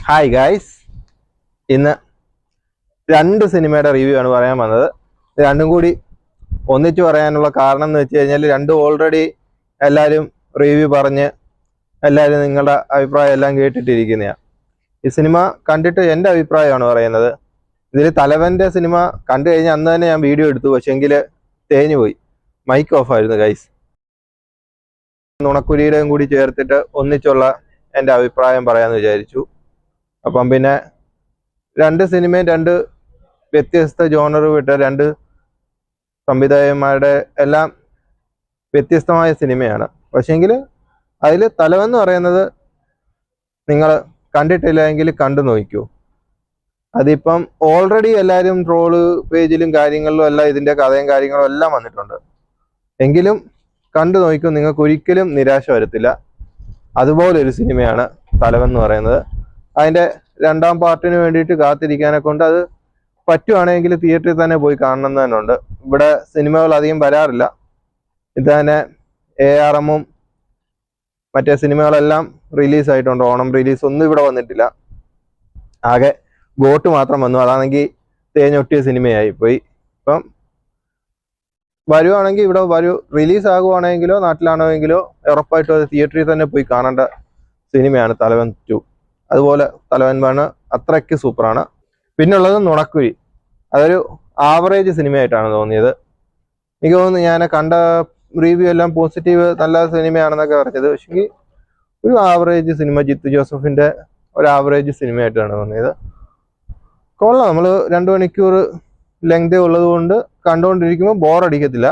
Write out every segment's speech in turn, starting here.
Hi guys, ഇന്ന് രണ്ട് സിനിമയുടെ റിവ്യൂ ആണ് പറയാൻ വന്നത്. രണ്ടും കൂടി ഒന്നിച്ചു പറയാനുള്ള കാരണം എന്ന് വെച്ച് കഴിഞ്ഞാൽ രണ്ടും ഓൾറെഡി എല്ലാവരും റിവ്യൂ പറഞ്ഞ് എല്ലാവരും നിങ്ങളുടെ അഭിപ്രായം എല്ലാം കേട്ടിട്ടിരിക്കുന്നതാണ്. ഈ സിനിമ കണ്ടിട്ട് എൻ്റെ അഭിപ്രായമാണ് പറയുന്നത്. ഇതിൽ തലവൻ്റെ സിനിമ കണ്ടു കഴിഞ്ഞാൽ അന്ന് തന്നെ ഞാൻ വീഡിയോ എടുത്തു, പക്ഷെങ്കിൽ തേഞ്ഞു പോയി, മൈക്ക് ഓഫ് ആയിരുന്നു ഗൈസ്. നുണക്കുരിയുടെയും കൂടി ചേർത്തിട്ട് ഒന്നിച്ചുള്ള എൻ്റെ അഭിപ്രായം പറയാമെന്ന് വിചാരിച്ചു. അപ്പം പിന്നെ രണ്ട് സിനിമയും രണ്ട് വ്യത്യസ്ത ജോണർ വിട്ട രണ്ട് സംവിധായകന്മാരുടെ എല്ലാം വ്യത്യസ്തമായ സിനിമയാണ്. പക്ഷേങ്കിൽ അതിൽ തലവെന്ന് പറയുന്നത് നിങ്ങൾ കണ്ടിട്ടില്ലെങ്കിൽ കണ്ടു നോക്കൂ. അതിപ്പം ഓൾറെഡി എല്ലാവരും ട്രോള് പേജിലും കാര്യങ്ങളിലും എല്ലാം ഇതിൻ്റെ കഥയും കാര്യങ്ങളും എല്ലാം വന്നിട്ടുണ്ട്. എങ്കിലും കണ്ടു നോക്കൂ, നിങ്ങൾക്ക് ഒരിക്കലും നിരാശ വരത്തില്ല. അതുപോലൊരു സിനിമയാണ് തലവെന്ന് പറയുന്നത്. അതിൻ്റെ രണ്ടാം പാർട്ടിന് വേണ്ടിയിട്ട് കാത്തിരിക്കാനെ കൊണ്ട് അത് പറ്റുവാണെങ്കിൽ തിയേറ്ററിൽ തന്നെ പോയി കാണണം തന്നെയുണ്ട്. ഇവിടെ സിനിമകൾ അധികം വരാറില്ല. ഇത് തന്നെ ARMഉം മറ്റേ സിനിമകളെല്ലാം റിലീസായിട്ടുണ്ട്. ഓണം റിലീസ് ഒന്നും ഇവിടെ വന്നിട്ടില്ല. ആകെ ഗോട്ട് മാത്രം വന്നു. അതാണെങ്കിൽ തേഞ്ഞൊട്ടിയ സിനിമയായി പോയി. ഇപ്പം വരുവാണെങ്കിൽ ഇവിടെ റിലീസ് ആകുവാണെങ്കിലോ നാട്ടിലാണെങ്കിലോ ഉറപ്പായിട്ടും അത് തിയേറ്ററിൽ തന്നെ പോയി കാണേണ്ട സിനിമയാണ് തലവൻ 2. അതുപോലെ തലവൻ 1 അത്രയ്ക്ക് സൂപ്പറാണ്. പിന്നുള്ളത് നുണക്കുഴി. അതൊരു ആവറേജ് സിനിമയായിട്ടാണ് തോന്നിയത്. എനിക്ക് തോന്നുന്നു ഞാൻ കണ്ട റിവ്യൂ എല്ലാം പോസിറ്റീവ്, നല്ല സിനിമയാണെന്നൊക്കെ പറഞ്ഞത്. പക്ഷേ ഒരു ആവറേജ് സിനിമ, ജിത്തു ജോസഫിൻ്റെ ഒരു ആവറേജ് സിനിമയായിട്ടാണ് തോന്നിയത്. കൊള്ളാം. നമ്മൾ 2 മണിക്കൂർ ലെങ്തേ ഉള്ളത് കൊണ്ട് കണ്ടുകൊണ്ടിരിക്കുമ്പോൾ ബോറടിക്കത്തില്ല.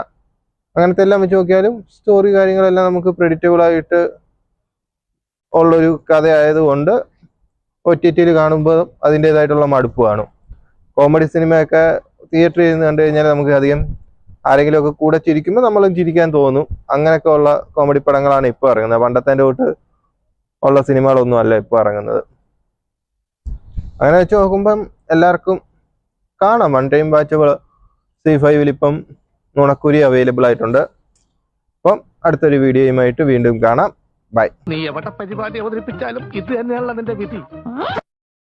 അങ്ങനത്തെ എല്ലാം വെച്ച് നോക്കിയാലും സ്റ്റോറി കാര്യങ്ങളെല്ലാം നമുക്ക് പ്രെഡിക്റ്റബിളായിട്ട് ഉള്ളൊരു കഥയായതുകൊണ്ട് OTTയിൽ കാണുമ്പോൾ അതിൻ്റേതായിട്ടുള്ള മടുപ്പ് കാണും. കോമഡി സിനിമയൊക്കെ തിയേറ്ററിൽ നിന്ന് കണ്ടു കഴിഞ്ഞാൽ നമുക്ക് അധികം ആരെങ്കിലുമൊക്കെ കൂടെ ചിരിക്കുമ്പോൾ നമ്മളും ചിരിക്കാൻ തോന്നും. അങ്ങനെയൊക്കെ ഉള്ള കോമഡി പടങ്ങളാണ് ഇപ്പോൾ ഇറങ്ങുന്നത്. പണ്ടത്തെ തൊട്ട് ഉള്ള സിനിമകളൊന്നും അല്ല ഇപ്പോൾ ഇറങ്ങുന്നത്. അങ്ങനെ വെച്ച് നോക്കുമ്പം എല്ലാവർക്കും കാണാം. 1 ടൈം വാച്ചബിൾ. C5 ഇപ്പം നുണക്കുരി അവൈലബിൾ ആയിട്ടുണ്ട്. അപ്പം അടുത്തൊരു വീഡിയോയുമായിട്ട് വീണ്ടും കാണാം. ബൈ. നീ എവിടെ പരിപാടി അവതരിപ്പിച്ചാലും ഇത് തന്നെയാണല്ലോ നിന്റെ വിധി.